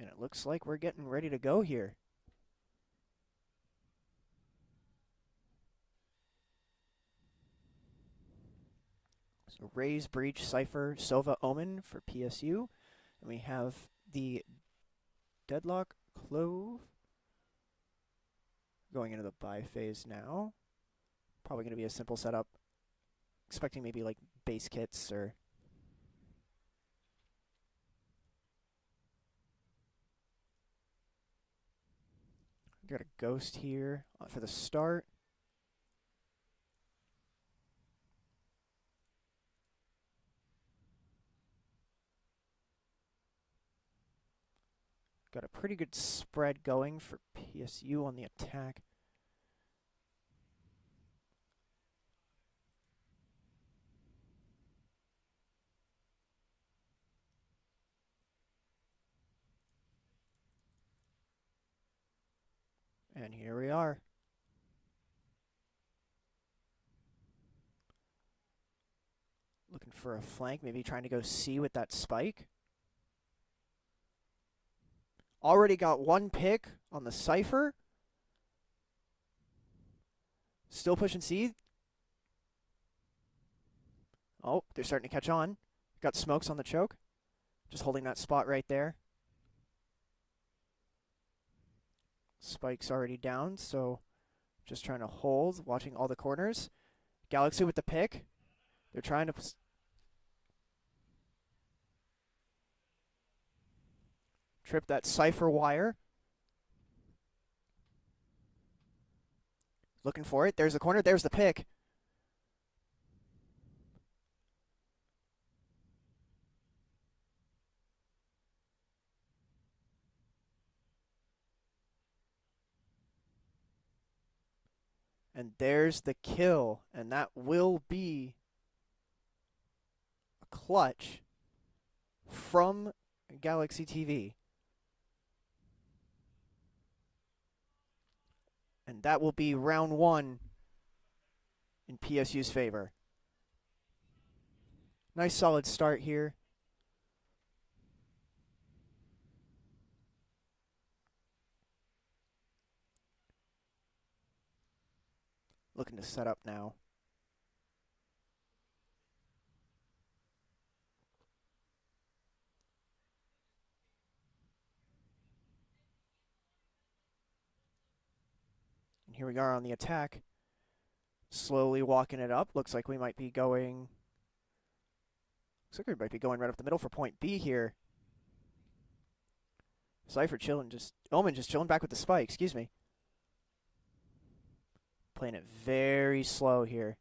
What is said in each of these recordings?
And it looks like we're getting ready to go here. So Raise, Breach, Cypher, Sova, Omen for PSU. And we have the Deadlock, Clove going into the buy phase now. Probably going to be a simple setup. Expecting maybe like base kits or... Got a Ghost here for the start. Got a pretty good spread going for PSU on the attack. And here we are. Looking for a flank, maybe trying to go C with that spike. Already got one pick on the Cypher. Still pushing C. Oh, they're starting to catch on. Got smokes on the choke. Just holding that spot right there. Spike's already down, so just trying to hold, watching all the corners. Galaxy with the pick. They're trying to... trip that Cypher wire. Looking for it. There's the corner. There's the pick. And there's the kill. And that will be a clutch from Galaxy TV. And that will be round one in PSU's favor. Nice solid start here. Looking to set up now. And here we are on the attack. Slowly walking it up. Looks like we might be going... Looks like we might be going right up the middle for point B here. Cypher chilling, Omen just chilling back with the spike, excuse me. Playing it very slow here.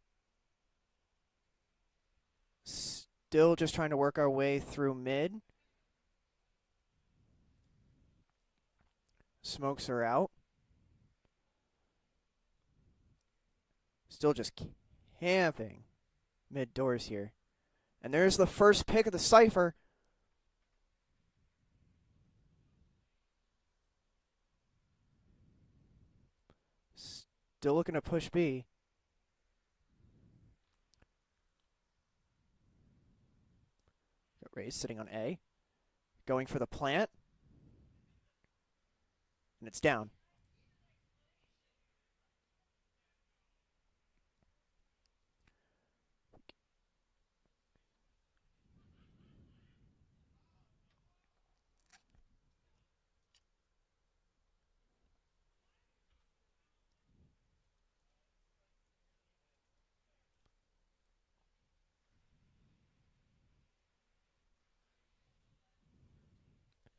Still just trying to work our way through mid. Smokes are out. Still just camping mid doors here. And there's the first pick of the Cypher. Still looking to push B. Got Raze sitting on A. Going for the plant. And it's down.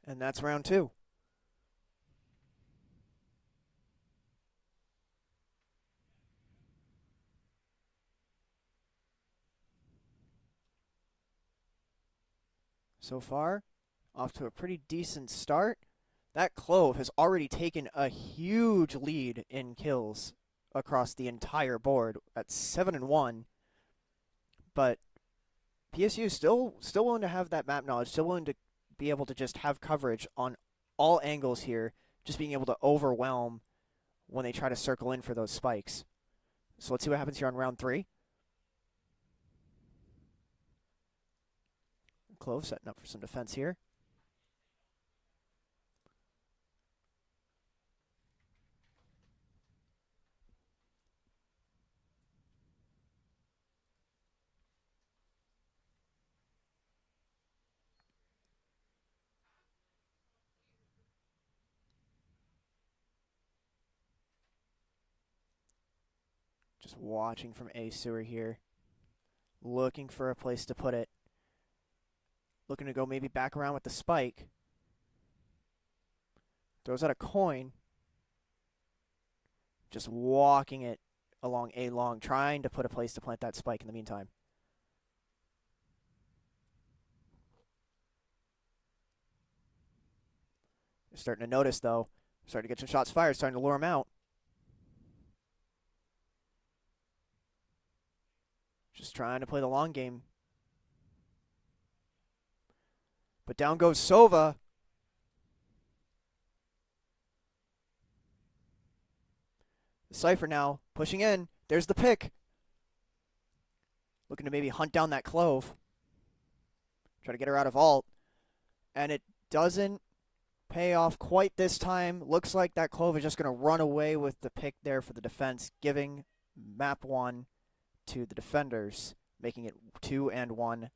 And that's round two. So far, off to a pretty decent start. That Clove has already taken a huge lead in kills across the entire board at 7-1. But PSU is still willing to have that map knowledge, still willing to be able to just have coverage on all angles here, just being able to overwhelm when they try to circle in for those spikes. So let's see what happens here on round three. Clove setting up for some defense here. Just watching from A sewer here. Looking for a place to put it. Looking to go maybe back around with the spike. Throws out a coin. Just walking it along A long, trying to put a place to plant that spike in the meantime. They're starting to notice, though. Starting to get some shots fired, starting to lure him out. Just trying to play the long game. But down goes Sova. The Cypher now pushing in. There's the pick. Looking to maybe hunt down that Clove. Try to get her out of ult. And it doesn't pay off quite this time. Looks like that Clove is just going to run away with the pick there for the defense, giving map 1 to the defenders, making it 2-1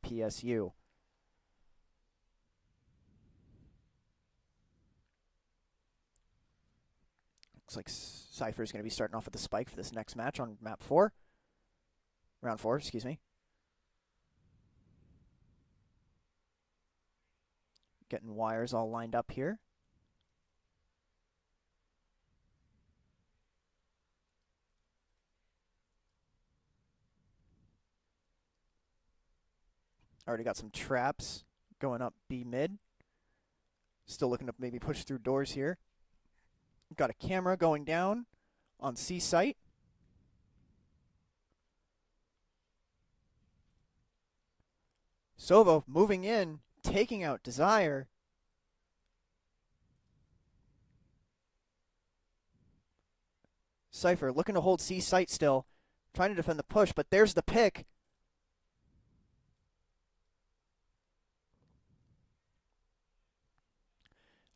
PSU. Looks like Cypher is going to be starting off with the spike for this next match on map 4. Round 4, excuse me. Getting wires all lined up here. Already got some traps going up B mid. Still looking to maybe push through doors here. Got a camera going down on C site. Sova moving in, taking out Desire. Cypher looking to hold C site still, trying to defend the push, but there's the pick.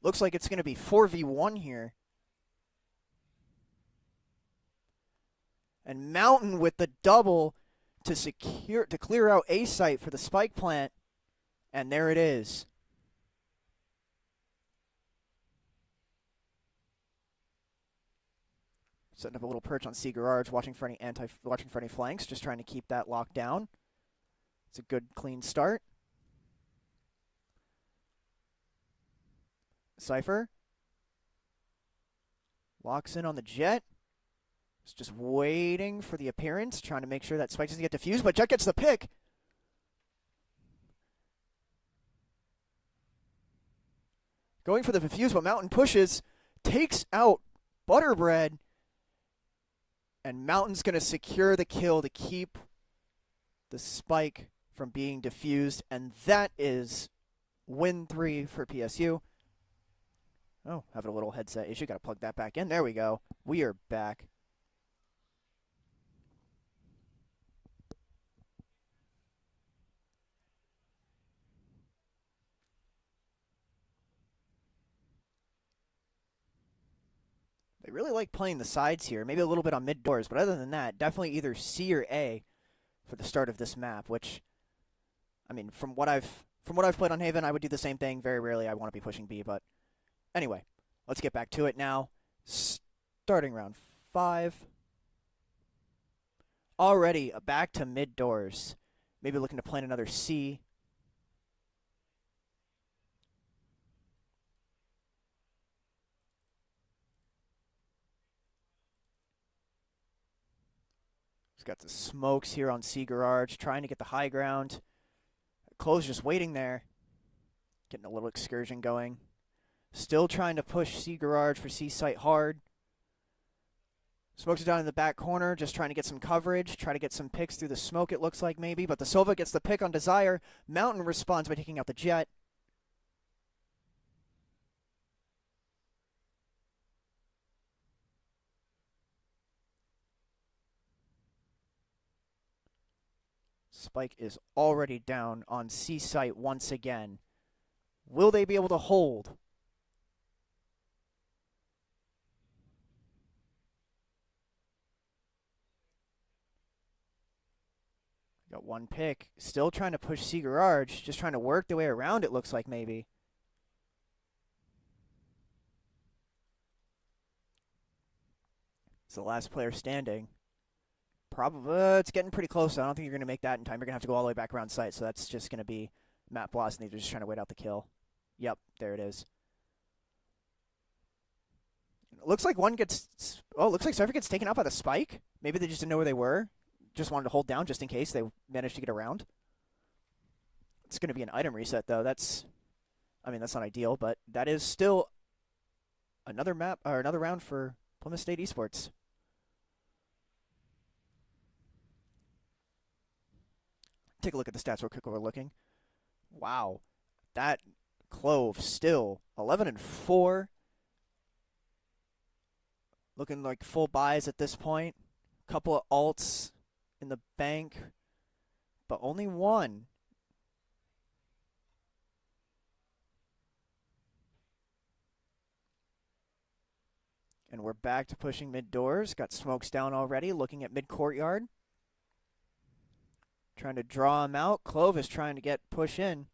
Looks like it's going to be 4v1 here. And Mountain with the double to clear out A site for the spike plant. And there it is. Setting up a little perch on C garage, watching for any flanks, just trying to keep that locked down. It's a good clean start. Cypher locks in on the Jet. It's just waiting for the appearance, trying to make sure that spike doesn't get diffused, but Jet gets the pick. Going for the diffuse, but Mountain pushes, takes out Butterbread, and Mountain's going to secure the kill to keep the spike from being diffused, and that is win 3 for PSU. Oh, having a little headset issue. Got to plug that back in. There we go. We are back. They really like playing the sides here. Maybe a little bit on mid doors, but other than that, definitely either C or A for the start of this map, which, I mean, from what I've played on Haven, I would do the same thing. Very rarely I want to be pushing B, but anyway, let's get back to it now. Starting round 5. Already back to mid doors. Maybe looking to plant another C. He's got the smokes here on C garage, trying to get the high ground. Close just waiting there. Getting a little excursion going. Still trying to push C garage for C site hard. Smokes it down in the back corner, just trying to get some coverage, try to get some picks through the smoke, it looks like maybe, but the Sova gets the pick on Desire. Mountain responds by taking out the Jet. Spike is already down on C site once again. Will they be able to hold? Got one pick. Still trying to push C garage. Just trying to work their way around, it looks like maybe. It's the last player standing. Probably, it's getting pretty close. I don't think you're going to make that in time. You're going to have to go all the way back around site, so that's just going to be map blast, and they're just trying to wait out the kill. Yep, there it is. It looks like one gets... Oh, looks like Cypher gets taken out by the spike. Maybe they just didn't know where they were. Just wanted to hold down just in case they managed to get around. It's going to be an item reset, though. That's... I mean, that's not ideal, but that is still another map, or another round for Plymouth State Esports. Take a look at the stats real quick while we're looking. Wow. That Clove still 11-4. Looking like full buys at this point. Couple of alts in the bank, but only one. And we're back to pushing mid doors. Got smokes down already, looking at mid courtyard. Trying to draw him out. Clove is trying to get push in.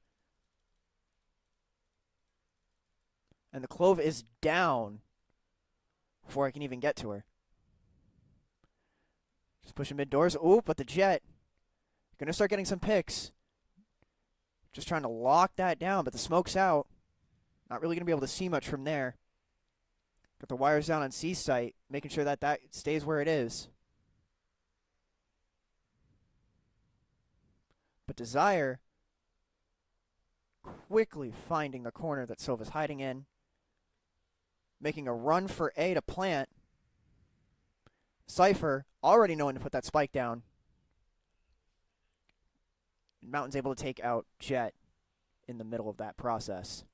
And the Clove is down before I can even get to her. Just pushing mid doors. Ooh, but the Jet. Gonna start getting some picks. Just trying to lock that down, but the smoke's out. Not really gonna be able to see much from there. Got the wires down on C site, making sure that that stays where it is. But Desire quickly finding the corner that Silva's hiding in. Making a run for A to plant. Cypher already knowing to put that spike down. Mountain's able to take out Jet in the middle of that process.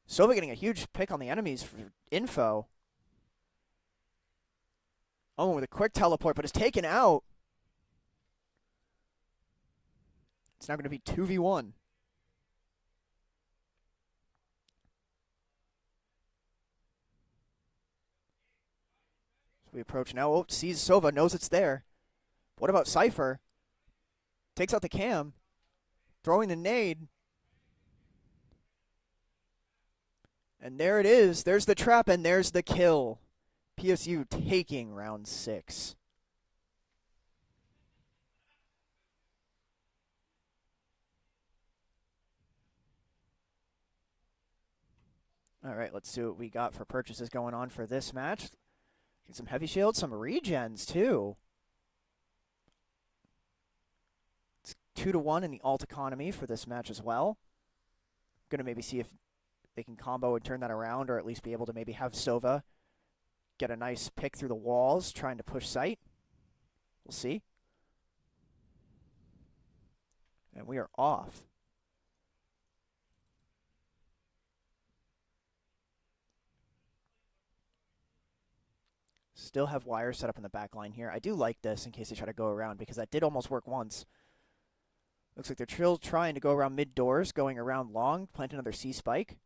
Silva getting a huge pick on the enemies for info. Oh, with a quick teleport, but is taken out. It's now going to be 2v1. So we approach now. Oh, sees Silva, knows it's there. What about Cypher? Takes out the cam. Throwing the nade. And there it is. There's the trap, and there's the kill. PSU taking round 6. All right, let's see what we got for purchases going on for this match. Get some heavy shields, some regens, too. It's 2-1 in the alt economy for this match as well. Going to maybe see if they can combo and turn that around, or at least be able to maybe have Silva get a nice pick through the walls, trying to push site. We'll see. And we are off. Still have wires set up in the back line here. I do like this in case they try to go around, because that did almost work once. Looks like they're still trying to go around mid doors, going around long, plant another C spike.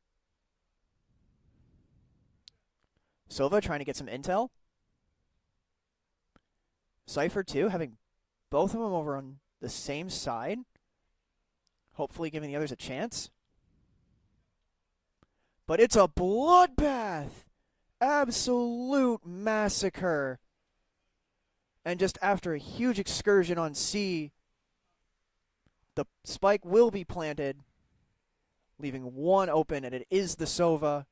Silva trying to get some intel. Cypher too, having both of them over on the same side. Hopefully giving the others a chance. But it's a bloodbath! Absolute massacre. And just after a huge excursion on C, the spike will be planted, leaving one open, and it is the Sova.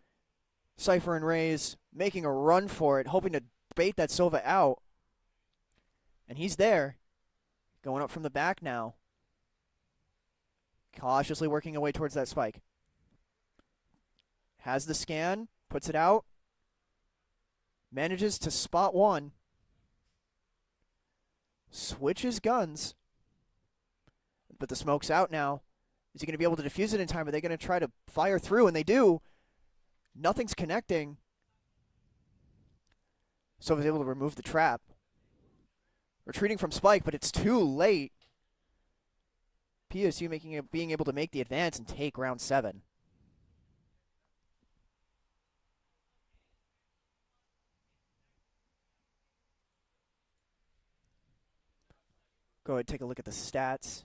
Cypher and Raze making a run for it, hoping to bait that Sova out. And he's there. Going up from the back now. Cautiously working away towards that spike. Has the scan, puts it out. Manages to spot one. Switches guns. But the smoke's out now. Is he going to be able to defuse it in time? Are they going to try to fire through? And they do. Nothing's connecting. So he's able to remove the trap. Retreating from spike, but it's too late. PSU being able to make the advance and take round 7. Go ahead and take a look at the stats.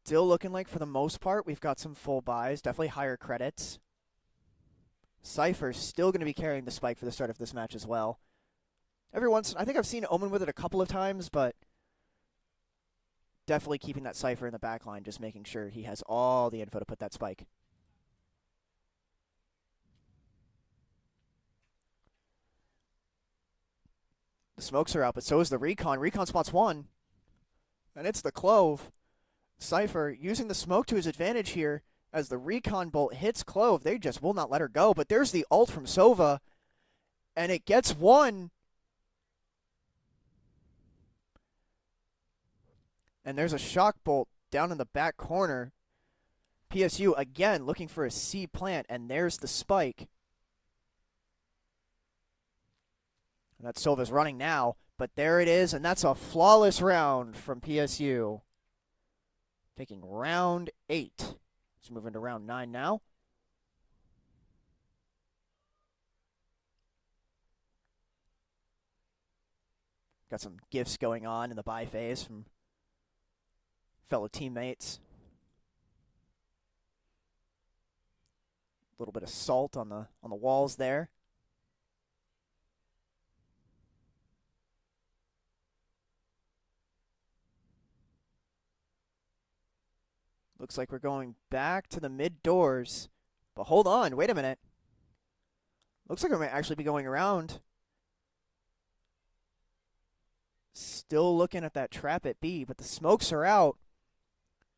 Still looking like, for the most part, we've got some full buys. Definitely higher credits. Cypher's still going to be carrying the spike for the start of this match as well. Every once, I think I've seen Omen with it a couple of times, but definitely keeping that Cypher in the back line, just making sure he has all the info to put that spike. The smokes are out, but so is the Recon. Recon spots one, and it's the Clove. Cypher using the smoke to his advantage here as the Recon bolt hits Clove. They just will not let her go, but there's the ult from Sova, and it gets one. And there's a shock bolt down in the back corner. PSU again looking for a C plant, and there's the spike. And that Sova's running now, but there it is, and that's a flawless round from PSU. Taking round 8. Let's move into round 9 now. Got some gifts going on in the buy phase from fellow teammates. A little bit of salt on the walls there. Looks like we're going back to the mid doors. But hold on, wait a minute. Looks like we might actually be going around. Still looking at that trap at B, but the smokes are out.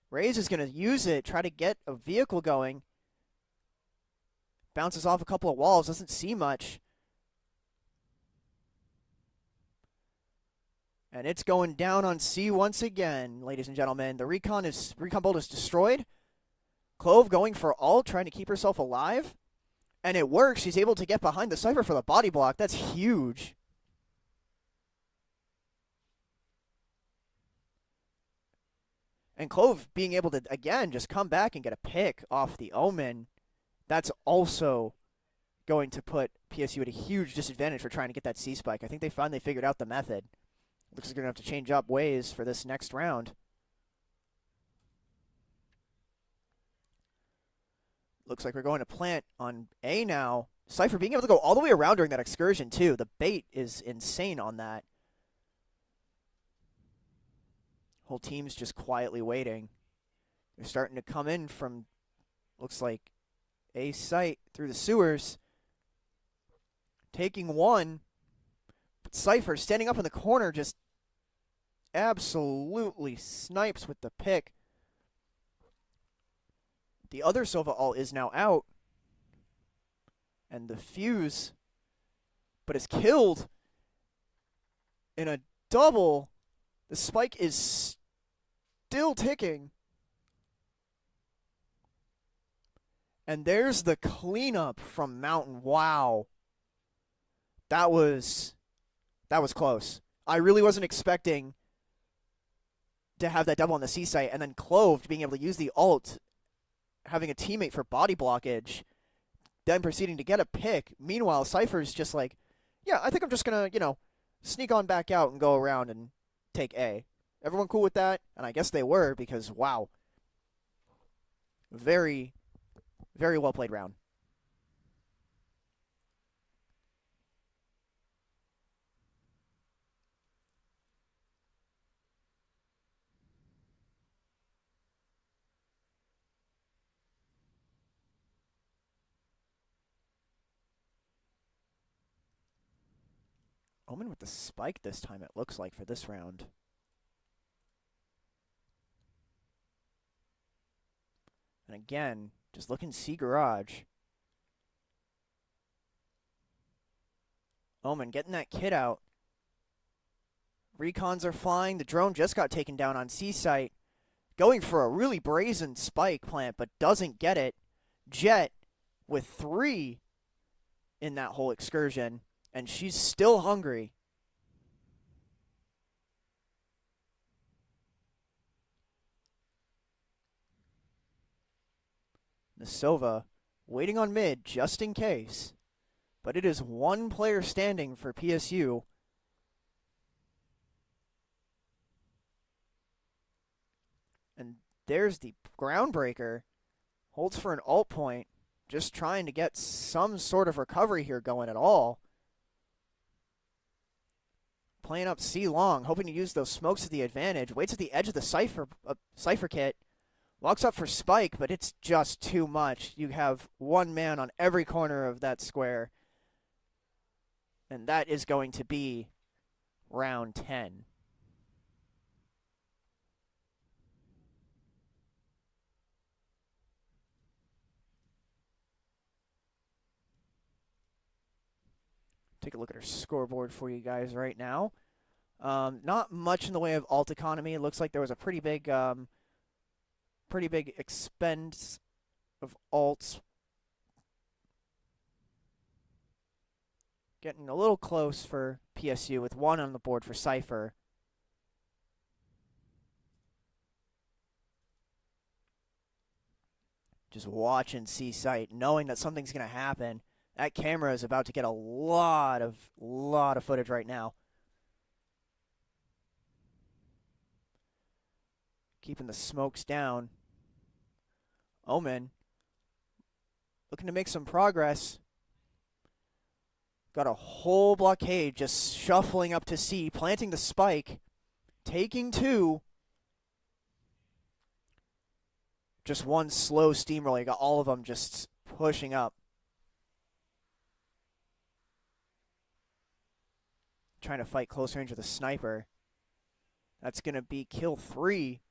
Raze is going to use it, try to get a vehicle going. Bounces off a couple of walls, doesn't see much. And it's going down on C once again, ladies and gentlemen. The Recon bolt is destroyed. Clove going for ult, trying to keep herself alive. And it works. She's able to get behind the Cypher for the body block. That's huge. And Clove being able to, again, just come back and get a pick off the Omen. That's also going to put PSU at a huge disadvantage for trying to get that C-Spike. I think they finally figured out the method. Looks like they're going to have to change up ways for this next round. Looks like we're going to plant on A now. Cypher being able to go all the way around during that excursion, too. The bait is insane on that. Whole team's just quietly waiting. They're starting to come in from, looks like, A site through the sewers. Taking one. But Cypher standing up in the corner just absolutely snipes with the pick. The other Sova ult is now out. And the fuse, but is killed in a double. The spike is still ticking. And there's the cleanup from Mountain. Wow. That was close. I really wasn't expecting to have that double on the C site, and then Clove being able to use the ult, having a teammate for body blockage, then proceeding to get a pick. Meanwhile, Cypher's just like, yeah, I think I'm just going to, sneak on back out and go around and take A. Everyone cool with that? And I guess they were, because, wow. Very, very well played round. Omen with the spike this time, it looks like, for this round. And again, just looking C garage. Omen getting that kid out. Recons are flying. The drone just got taken down on C site. Going for a really brazen spike plant, but doesn't get it. Jet with 3 in that whole excursion. And she's still hungry. Sova waiting on mid just in case. But it is one player standing for PSU. And there's the groundbreaker. Holds for an ult point. just trying to get some sort of recovery here going at all. Playing up C long, hoping to use those smokes to the advantage. Waits at the edge of the Cypher kit. Walks up for Spike, but it's just too much. You have one man on every corner of that square. And that is going to be round 10. Take a look at our scoreboard for you guys right now. Not much in the way of alt economy. It looks like there was a pretty big expense of alts. Getting a little close for PSU with 1 on the board for Cypher. Just watching C-Site, knowing that something's going to happen. That camera is about to get a lot of footage right now. Keeping the smokes down. Omen looking to make some progress. Got a whole blockade just shuffling up to C, planting the spike, taking 2. Just one slow steamroller. You got all of them just pushing up. Trying to fight close range with a sniper. That's going to be kill 3.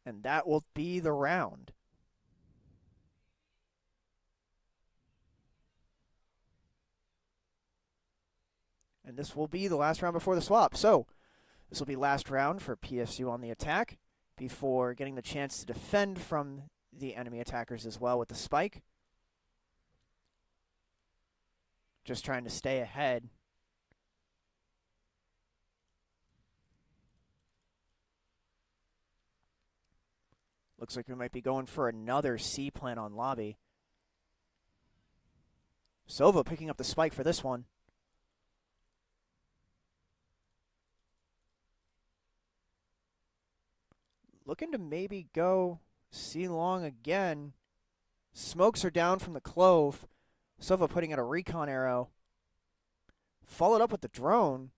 And that will be the round. And this will be the last round before the swap. So, this will be last round for PSU on the attack before getting the chance to defend from the enemy attackers as well with the spike. Just trying to stay ahead. Looks like we might be going for another C plant on lobby. Sova picking up the spike for this one. Looking to maybe go C long again. Smokes are down from the Clove. Sova putting out a recon arrow. Followed up with the drone.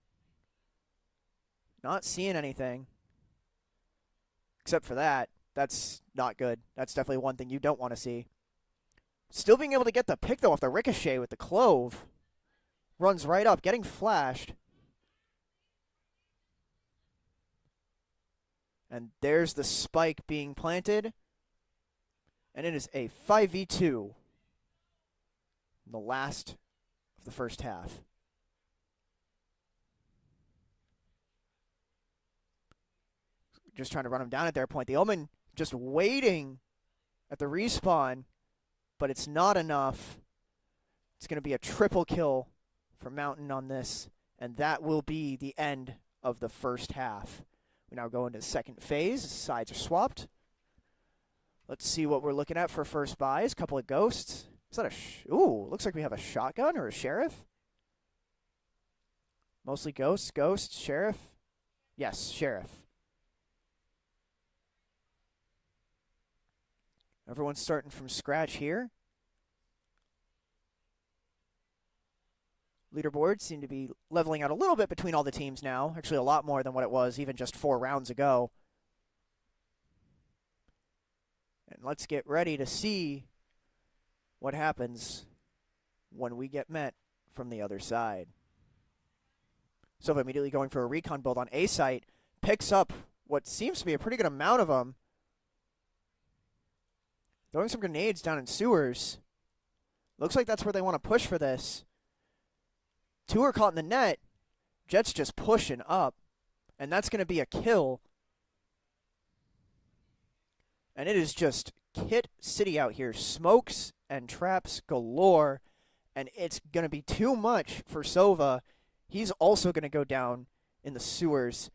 Not seeing anything. Except for that. That's not good. That's definitely one thing you don't want to see. Still being able to get the pick, though, off the ricochet with the Clove. Runs right up, getting flashed. And there's the spike being planted. And it is a 5v2. The last of the first half. Just trying to run him down at their point. The Omen just waiting at the respawn, but it's not enough. It's going to be a triple kill for Mountain on this, and that will be the end of the first half. We now go into the second phase. Sides are swapped. Let's see what we're looking at for first buys. Couple of ghosts. Is that a ooh, looks like we have a shotgun or a sheriff. Mostly ghosts, sheriff. Yes, sheriff. Everyone's starting from scratch here. Leaderboards seem to be leveling out a little bit between all the teams now. Actually, a lot more than what it was even just 4 rounds ago. And let's get ready to see what happens when we get met from the other side. So immediately going for a recon build on A site. Picks up what seems to be a pretty good amount of them. Throwing some grenades down in sewers. Looks like that's where they want to push for this. 2 are caught in the net. Jet's just pushing up. And that's going to be a kill. And it is just Kit City out here. Smokes and traps galore. And it's going to be too much for Sova. He's also going to go down in the sewers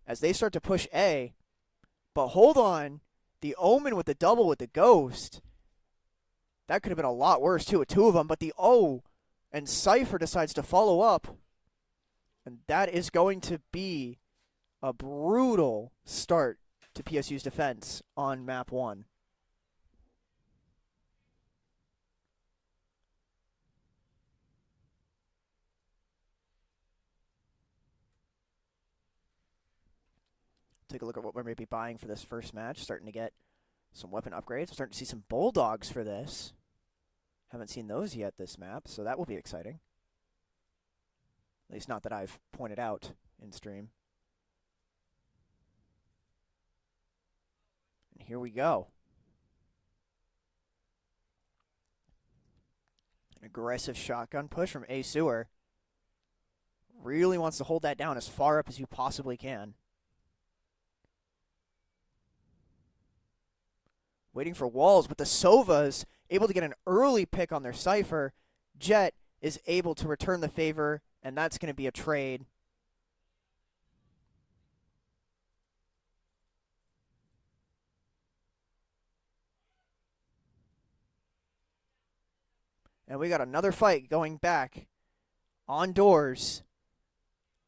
as they start to push A. But hold on. The Omen with the double with the Ghost. That could have been a lot worse, too, with 2 of them. But the O and Cypher decides to follow up. And that is going to be a brutal start to PSU's defense on map 1. Take a look at what we're maybe buying for this first match. Starting to get some weapon upgrades. We're starting to see some bulldogs for this. Haven't seen those yet this map, so that will be exciting. At least not that I've pointed out in stream. And here we go. An aggressive shotgun push from A Sewer. Really wants to hold that down as far up as you possibly can. Waiting for walls, but the Sovas able to get an early pick on their Cypher. Jet is able to return the favor, and that's going to be a trade. And we got another fight going back on doors.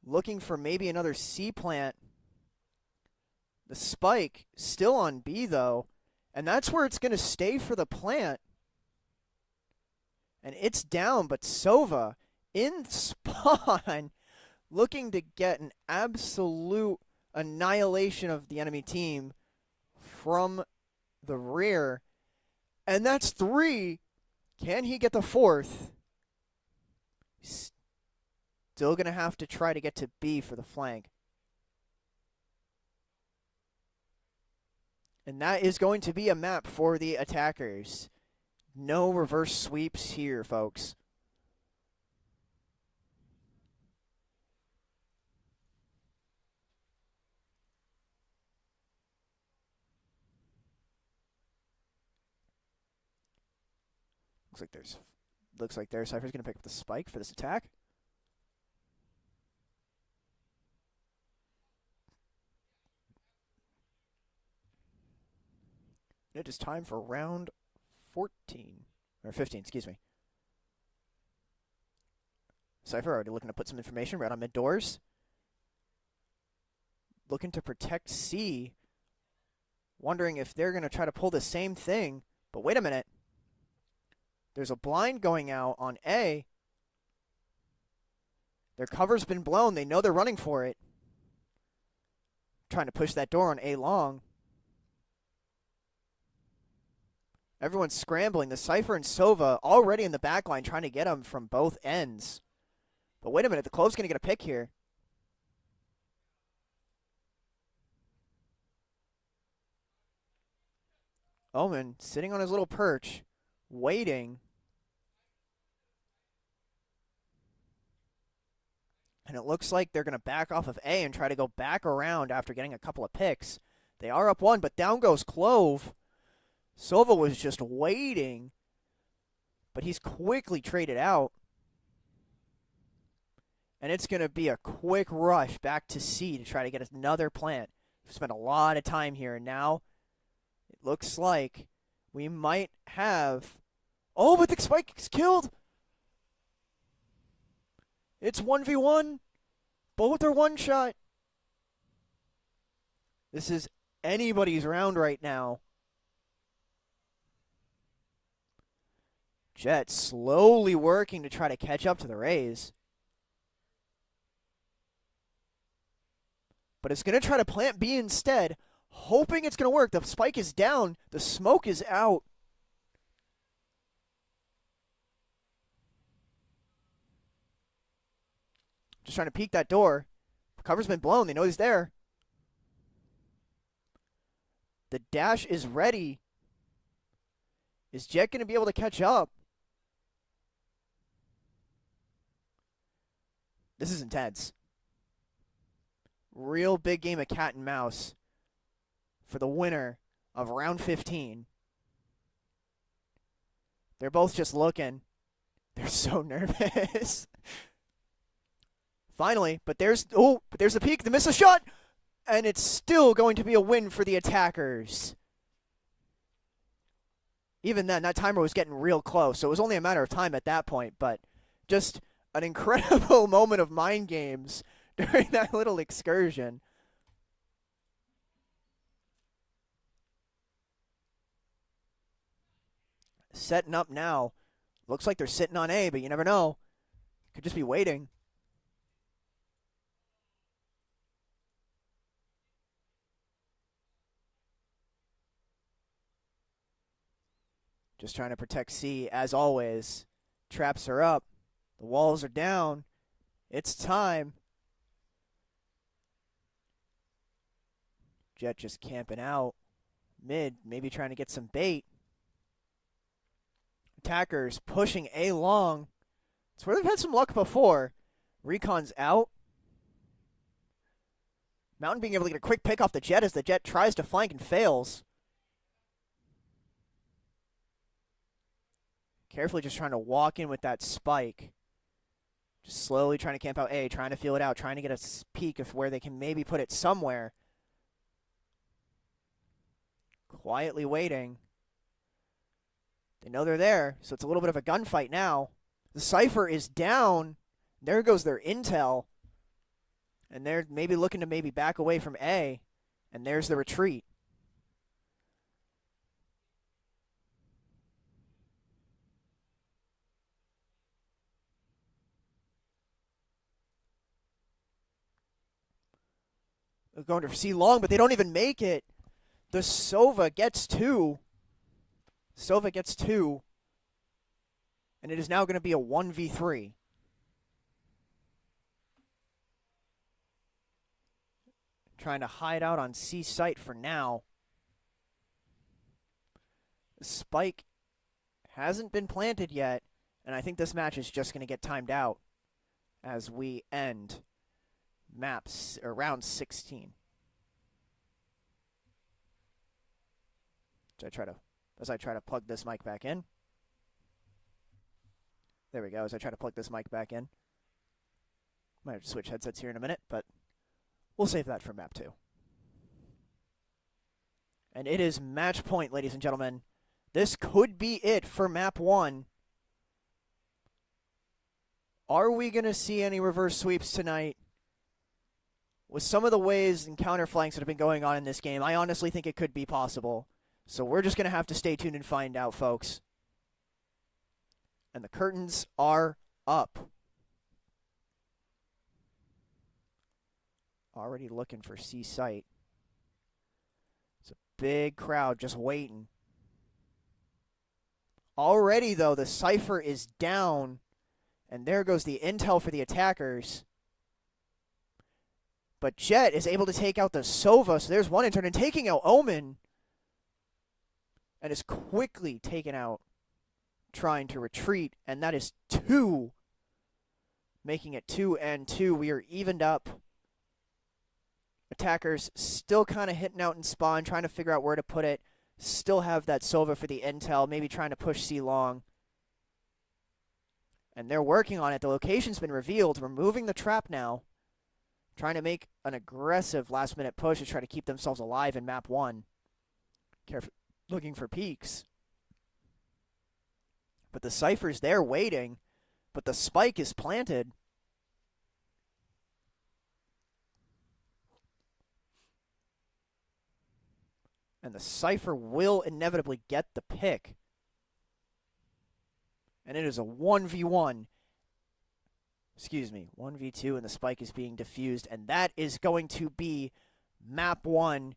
Looking for maybe another C plant. The spike still on B, though. And that's where it's going to stay for the plant. And it's down, but Sova in spawn looking to get an absolute annihilation of the enemy team from the rear. And that's 3. Can he get the 4th? Still going to have to try to get to B for the flank. And that is going to be a map for the attackers. No reverse sweeps here, folks. Looks like their Cypher's going to pick up the spike for this attack. It is time for round 14. Or 15, excuse me. Cypher already looking to put some information right on mid doors. Looking to protect C. Wondering if they're going to try to pull the same thing. But wait a minute. There's a blind going out on A. Their cover's been blown. They know they're running for it. Trying to push that door on A long. Everyone's scrambling. The Cypher and Sova already in the back line trying to get them from both ends. But wait a minute. The Clove's going to get a pick here. Omen sitting on his little perch, waiting. And it looks like they're going to back off of A and try to go back around after getting a couple of picks. They are up 1, but down goes Clove. Sova was just waiting, but he's quickly traded out. And it's going to be a quick rush back to C to try to get another plant. We've spent a lot of time here, and now it looks like we might have... Oh, but the spike is killed! It's 1v1. Both are one shot. This is anybody's round right now. Jet slowly working to try to catch up to the Rays. But it's going to try to plant B instead, hoping it's going to work. The spike is down. The smoke is out. Just trying to peek that door. The cover's been blown. They know he's there. The dash is ready. Is Jet going to be able to catch up? This is intense. Real big game of cat and mouse for the winner of round 15. They're both just looking. They're so nervous. Finally, but there's the peek, the miss a shot, and it's still going to be a win for the attackers. Even then, that timer was getting real close, so it was only a matter of time at that point, but just an incredible moment of mind games during that little excursion. setting up now. Looks like they're sitting on A, but you never know. Could just be waiting. Just trying to protect C as always. Traps are up. The walls are down. It's time. Jet just camping out. Mid, maybe trying to get some bait. Attackers pushing A long. It's where they've had some luck before. Recon's out. Mountain being able to get a quick pick off the Jet as the Jet tries to flank and fails. Carefully just trying to walk in with that spike. Just slowly trying to camp out A, trying to feel it out, trying to get a peek of where they can maybe put it somewhere. Quietly waiting. They know they're there, so it's a little bit of a gunfight now. The Cypher is down. There goes their intel. And they're maybe looking to maybe back away from A. And there's the retreat. They're going to C long, but they don't even make it. The Sova gets two. Sova gets two. And it is now going to be a 1v3. Trying to hide out on C site for now. The spike hasn't been planted yet, and I think this match is just going to get timed out as we end maps or round 16. As I try to plug this mic back in. There we go, as I try to plug this mic back in. Might have to switch headsets here in a minute, but we'll save that for map 2. And it is match point, ladies and gentlemen. This could be it for map 1. Are we going to see any reverse sweeps tonight? With some of the ways and counter flanks that have been going on in this game, I honestly think it could be possible. So we're just going to have to stay tuned and find out, folks. And the curtains are up. Already looking for C site. It's a big crowd just waiting. Already, though, the Cypher is down. And there goes the intel for the attackers. But Jet is able to take out the Sova. So there's one intern and taking out Omen. And is quickly taken out. Trying to retreat. And that is 2. Making it 2 and 2. We are evened up. Attackers still kind of hitting out in spawn. Trying to figure out where to put it. Still have that Sova for the intel. Maybe trying to push C long. And they're working on it. The location's been revealed. Removing the trap now. Trying to make an aggressive last-minute push to try to keep themselves alive in map 1. Looking for peaks. But the Cypher's there waiting. But the spike is planted. And the Cypher will inevitably get the pick. And it is a 1v1. Excuse me, 1v2, and the spike is being diffused. And that is going to be map 1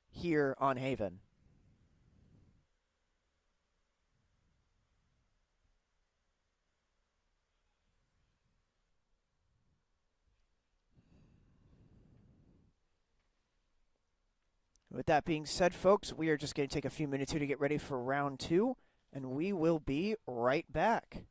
here on Haven. With that being said, folks, we are just going to take a few minutes here to get ready for round 2, and we will be right back.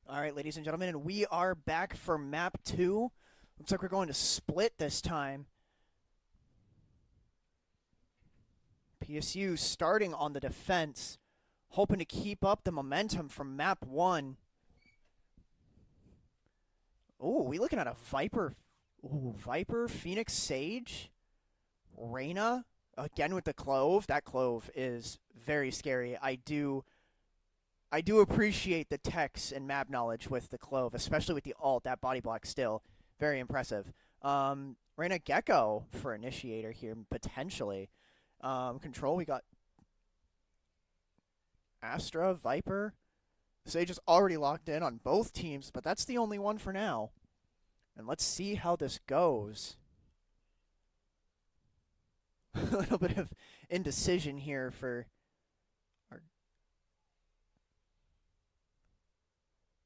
All right, ladies and gentlemen, and we are back for map 2. Looks like we're going to split this time. PSU starting on the defense, hoping to keep up the momentum from map 1. Oh, we looking at a Viper. Ooh, Viper, Phoenix Sage, Reyna, again with the Clove. That Clove is very scary. I do appreciate the techs and map knowledge with the Clove, especially with the ult. That body block still very impressive. Reyna Gecko for initiator here, potentially. Control, we got Astra, Viper. Sage is already locked in on both teams, but that's the only one for now. And let's see how this goes. A little bit of indecision here for our...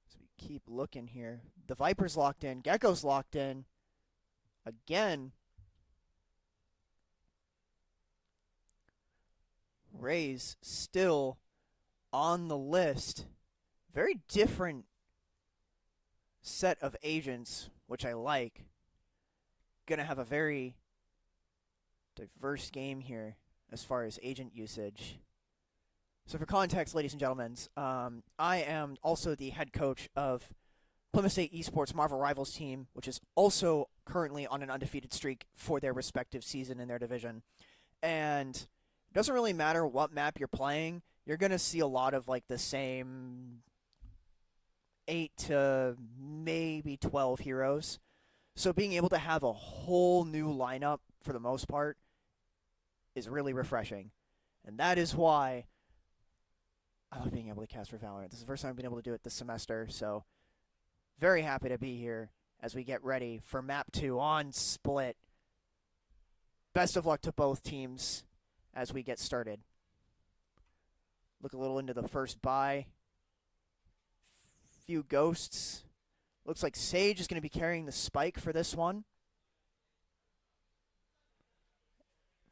So we keep looking here. The Viper's locked in. Gecko's locked in. Again. Raze still on the list. Very different set of agents, which I like. Gonna have a very diverse game here as far as agent usage. So for context, ladies and gentlemen, I am also the head coach of Plymouth State Esports Marvel Rivals team, which is also currently on an undefeated streak for their respective season in their division. And it doesn't really matter what map you're playing, you're going to see a lot of like the same 8 to maybe 12 heroes. So being able to have a whole new lineup for the most part is really refreshing. And that is why I love being able to cast for Valorant. This is the first time I've been able to do it this semester, so very happy to be here as we get ready for map 2 on Split. Best of luck to both teams as we get started. Look a little into the first buy. Few ghosts. Looks like Sage is going to be carrying the spike for this one.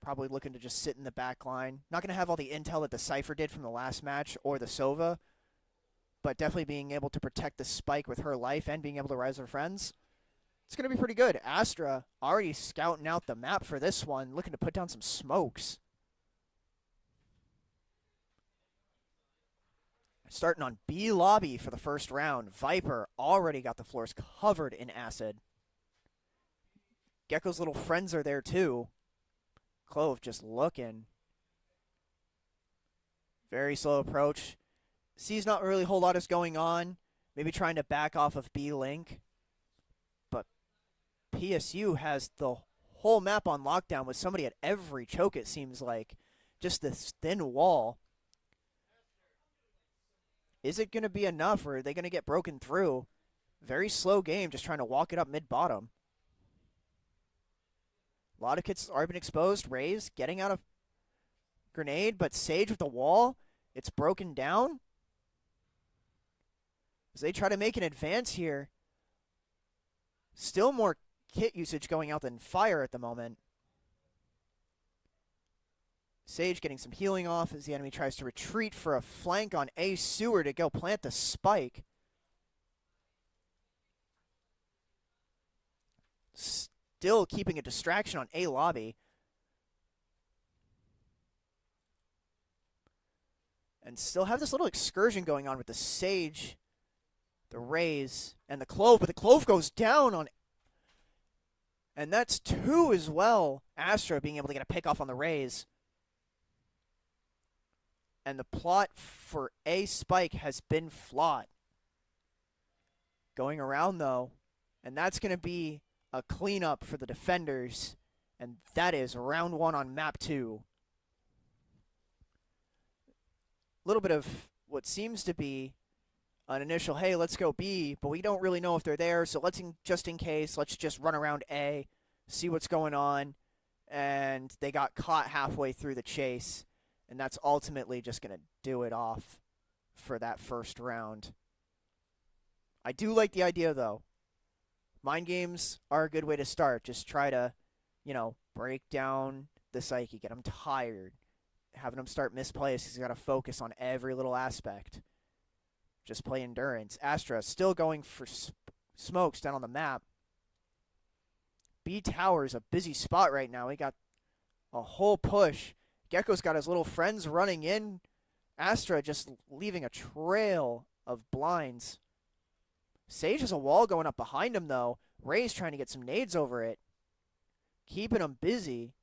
Probably looking to just sit in the back line. Not going to have all the intel that the Cypher did from the last match or the Sova, but definitely being able to protect the spike with her life and being able to rise her friends. It's going to be pretty good. Astra already scouting out the map for this one, looking to put down some smokes. Starting on B lobby for the first round. Viper already got the floors covered in acid. Gecko's little friends are there too. Clove just looking. Very slow approach. Sees not really a whole lot is going on. Maybe trying to back off of B Link. But PSU has the whole map on lockdown with somebody at every choke, it seems like. Just this thin wall. Is it going to be enough, or are they going to get broken through? Very slow game, just trying to walk it up mid-bottom. A lot of kits already been exposed. Raze getting out of grenade, but Sage with the wall. It's broken down. As they try to make an advance here. Still more kit usage going out than fire at the moment. Sage getting some healing off as the enemy tries to retreat for a flank on A Sewer to go plant the spike. Still keeping a distraction on A lobby. And still have this little excursion going on with the Sage, the Raze, and the Clove. But the Clove goes down on... And that's 2 as well. Astra being able to get a pick off on the Raze. And the plot for A spike has been flawed. Going around, though. And that's going to be a cleanup for the defenders. And that is round 1 on map 2. A little bit of what seems to be an initial, hey, let's go B. But we don't really know if they're there. So just in case, let's just run around A. See what's going on. And they got caught halfway through the chase. And that's ultimately just going to do it off for that first round. I do like the idea, though. Mind games are a good way to start. Just try to, break down the psyche, get them tired, having them start misplays because you got to focus on every little aspect. just play endurance. Astra still going for smokes down on the map. B Tower is a busy spot right now. He got a whole push. Gecko's got his little friends running in. Astra just leaving a trail of blinds. Sage has a wall going up behind him, though. Ray's trying to get some nades over it, keeping him busy.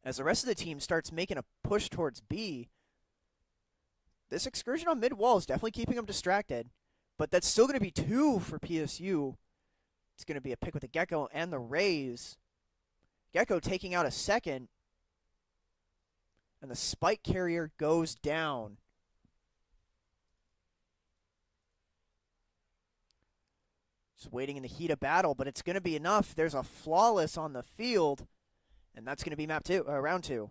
As the rest of the team starts making a push towards B, this excursion on mid wall is definitely keeping him distracted, but that's still going to be 2 for PSU. It's going to be a pick with the Gecko and the Rays. Gecko taking out a second, and the spike carrier goes down. Just waiting in the heat of battle, but it's going to be enough. There's a flawless on the field, and that's going to be round 2.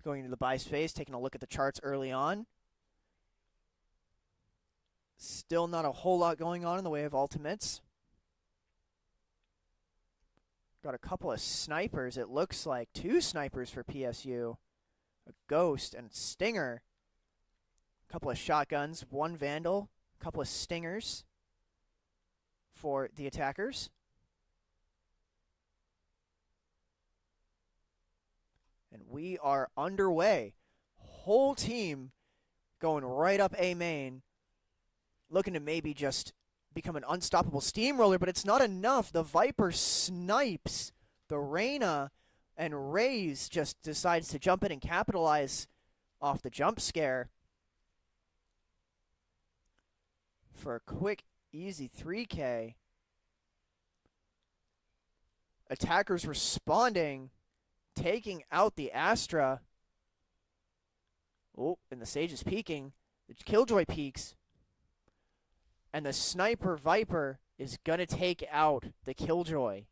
Going into the buy space, taking a look at the charts early on. Still not a whole lot going on in the way of ultimates. Got a couple of snipers, it looks like. 2 snipers for PSU. A Ghost and Stinger. A couple of shotguns, 1 Vandal, a couple of Stingers for the attackers. And we are underway. Whole team going right up A main. Looking to maybe just become an unstoppable steamroller, but it's not enough. The Viper snipes the Reyna, and Rays just decides to jump in and capitalize off the jump scare for a quick, easy 3K. Attackers responding, taking out the Astra. Oh, and the Sage is peeking. The Killjoy peeks. And the Sniper Viper is going to take out the Killjoy.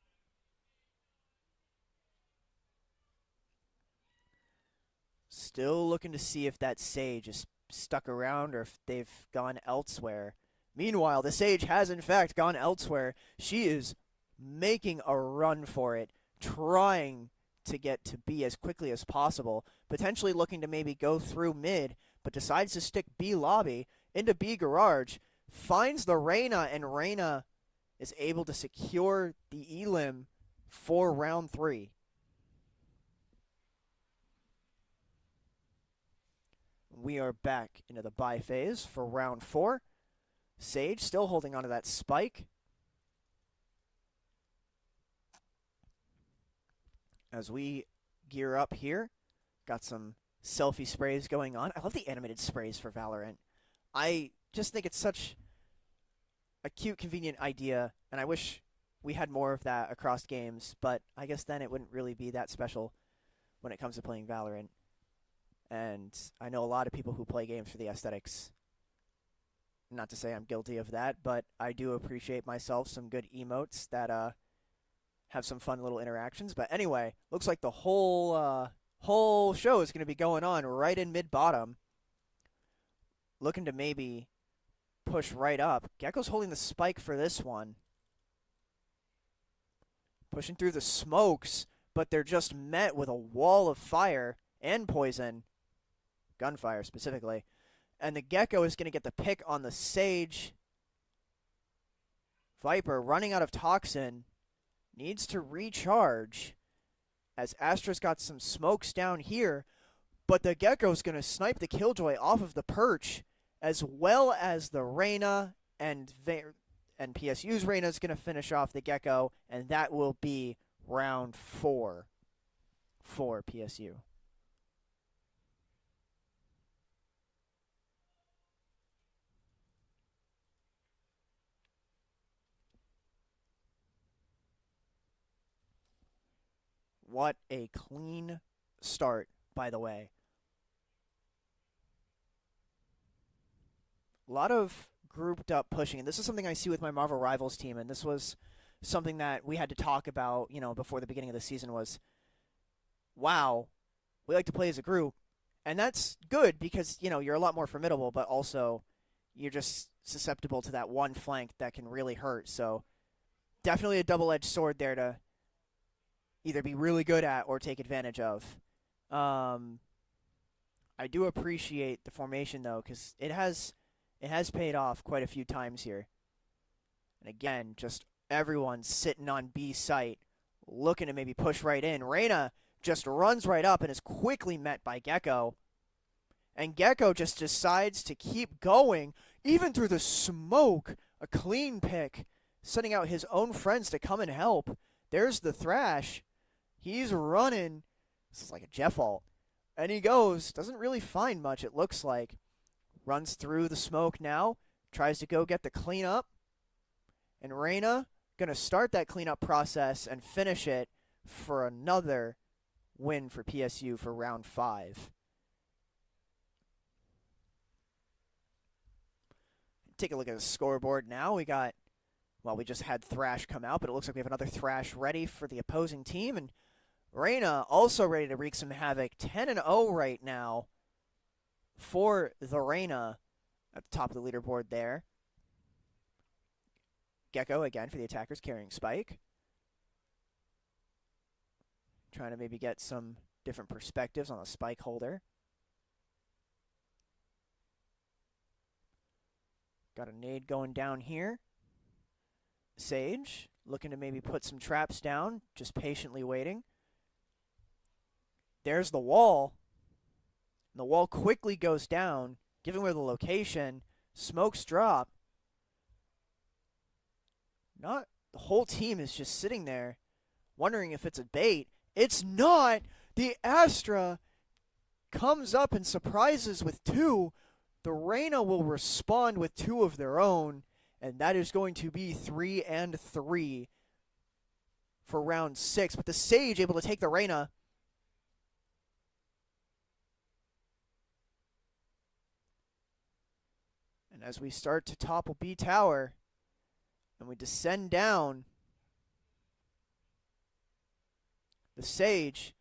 Still looking to see if that Sage is stuck around or if they've gone elsewhere. Meanwhile, the Sage has in fact gone elsewhere. She is making a run for it, trying to get to B as quickly as possible, potentially looking to maybe go through mid, but decides to stick B lobby into B garage, finds the Reyna, and Reyna is able to secure the elim for round 3. We are back into the buy phase for round 4. Sage still holding onto that spike. As we gear up here, got some selfie sprays going on. I love the animated sprays for Valorant. I just think it's such a cute, convenient idea, and I wish we had more of that across games, but I guess then it wouldn't really be that special when it comes to playing Valorant. And I know a lot of people who play games for the aesthetics. Not to say I'm guilty of that, but I do appreciate myself some good emotes that have some fun little interactions. But anyway, looks like the whole show is going to be going on right in mid-bottom. Looking to maybe push right up. Gecko's holding the spike for this one. Pushing through the smokes, but they're just met with a wall of fire and poison. Gunfire, specifically. And the Gecko is going to get the pick on the Sage. Viper running out of toxin. Needs to recharge. As Astra's got some smokes down here. But the Gecko's going to snipe the Killjoy off of the perch. As well as the Reyna. And PSU's Reyna is going to finish off the Gecko. And that will be round 4 for PSU. What a clean start, by the way. A lot of grouped up pushing, and this is something I see with my Marvel Rivals team, and this was something that we had to talk about, before the beginning of the season was, wow, we like to play as a group, and that's good because, you're a lot more formidable, but also you're just susceptible to that one flank that can really hurt, so definitely a double-edged sword there to either be really good at or take advantage of. I do appreciate the formation though, because it has paid off quite a few times here. And again, just everyone sitting on B site, looking to maybe push right in. Reyna just runs right up and is quickly met by Gecko. And Gecko just decides to keep going, even through the smoke. A clean pick, sending out his own friends to come and help. There's the Thrash. He's running. This is like a Jeff ult. And he goes. Doesn't really find much, it looks like. Runs through the smoke now. Tries to go get the cleanup. And Reyna going to start that cleanup process and finish it for another win for PSU for round 5. Take a look at the scoreboard now. We just had Thrash come out, but it looks like we have another Thrash ready for the opposing team. And Reyna also ready to wreak some havoc. 10-0 right now for the Reyna at the top of the leaderboard there. Gecko again for the attackers carrying Spike. Trying to maybe get some different perspectives on the Spike holder. Got a nade going down here. Sage looking to maybe put some traps down, just patiently waiting. There's the wall. And the wall quickly goes down, giving away the location. Smokes drop. The whole team is just sitting there, wondering if it's a bait. It's not. The Astra comes up and surprises with 2. The Reyna will respond with 2 of their own, and that is going to be 3 and 3 for round 6. But the Sage able to take the Reyna. And as we start to topple B tower, and we descend down, the Sage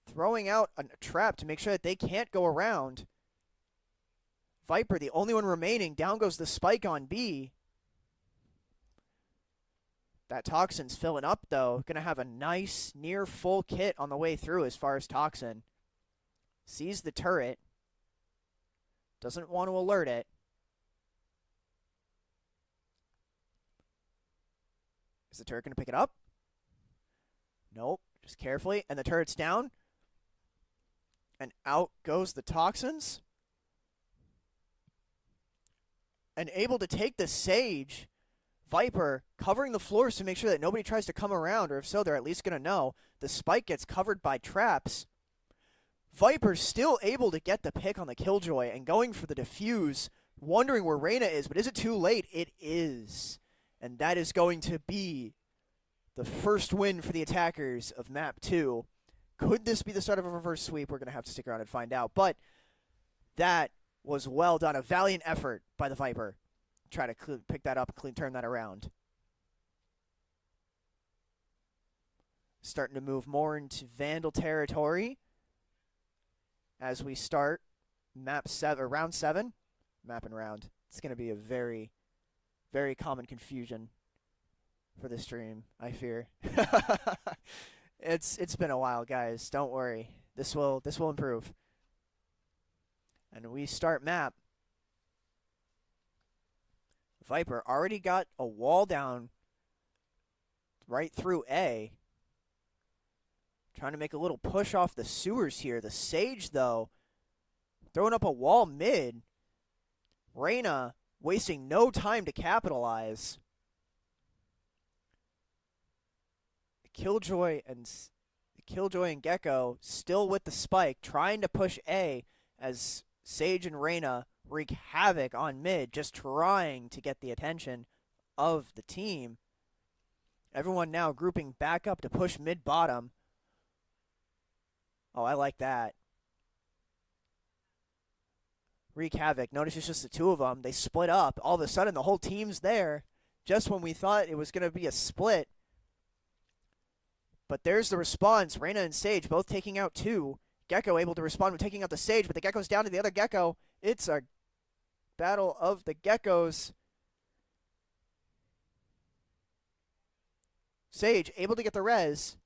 throwing out a trap to make sure that they can't go around. Viper, the only one remaining. Down goes the Spike on B. That Toxin's filling up, though. Going to have a nice near full kit on the way through as far as Toxin. Sees the turret. Doesn't want to alert it. Is the turret going to pick it up? Nope. Just carefully. And the turret's down. And out goes the Toxins. And able to take the Sage. Viper covering the floors to make sure that nobody tries to come around, or if so, they're at least going to know. The Spike gets covered by traps. Viper still able to get the pick on the Killjoy and going for the defuse, wondering where Reyna is, but is it too late? It is. And that is going to be the first win for the attackers of Map 2. Could this be the start of a reverse sweep? We're going to have to stick around and find out. But that was well done. A valiant effort by the Viper. Try to pick that up and turn that around. Starting to move more into Vandal territory as we start map 7 or round 7. Map and round. It's going to be a very, very common confusion for the stream, I fear. It's been a while, guys. Don't worry. This will improve. And we start map. Viper already got a wall down right through A. Trying to make a little push off the sewers here. The Sage, though, throwing up a wall mid. Reyna wasting no time to capitalize. Killjoy and Gecko still with the Spike, trying to push A as Sage and Reyna wreak havoc on mid, just trying to get the attention of the team. Everyone now grouping back up to push mid-bottom. Oh, I like that. Wreak havoc. Notice it's just the 2 of them. They split up. All of a sudden, the whole team's there. Just when we thought it was going to be a split. But there's the response. Reyna and Sage both taking out 2. Gecko able to respond with taking out the Sage, but the Gecko's down to the other Gecko. It's a battle of the Geckos. Sage able to get the res.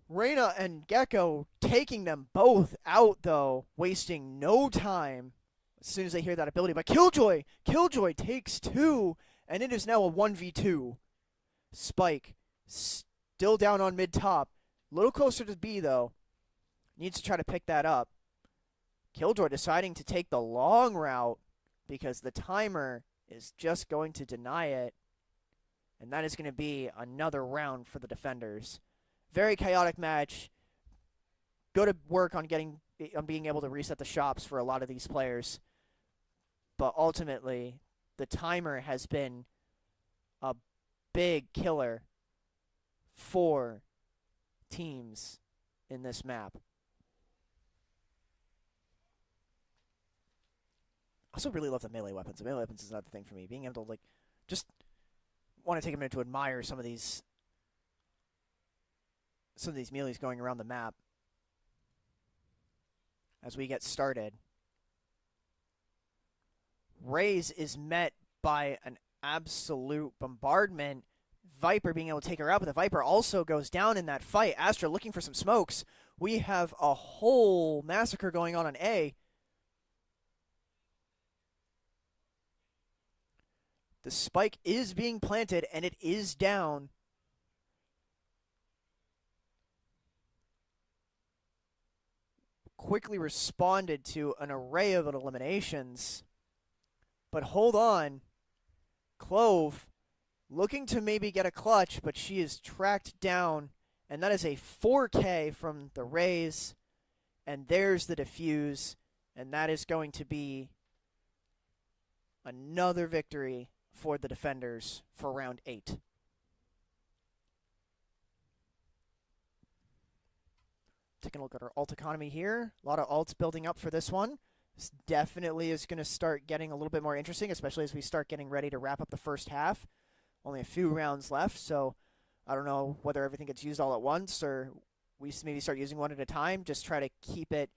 Reyna and Gecko taking them both out, though, wasting no time as soon as they hear that ability. But Killjoy takes two, and it is now a 1v2. Spike still down on mid top. A little closer to B, though. Needs to try to pick that up. Killjoy deciding to take the long route because the timer is just going to deny it. And that is going to be another round for the defenders. Very chaotic match. Go to work on being able to reset the shops for a lot of these players. But ultimately, the timer has been a big killer for teams in this map. I also really love the melee weapons. The melee weapons is another thing for me. Being able to, just want to take a minute to admire some of these melees going around the map as we get started. Raze is met by an absolute bombardment. Viper being able to take her out, but the Viper also goes down in that fight. Astra looking for some smokes. We have a whole massacre going on A. The spike is being planted, and it is down. Quickly responded to an array of eliminations. But hold on. Clove looking to maybe get a clutch, but she is tracked down. And that is a 4K from the Raze. And there's the defuse. And that is going to be another victory for the defenders for round 8. Taking a look at our ult economy here. A lot of ults building up for this one. This definitely is going to start getting a little bit more interesting, especially as we start getting ready to wrap up the first half. Only a few rounds left, so I don't know whether everything gets used all at once or we maybe start using one at a time. Just try to keep it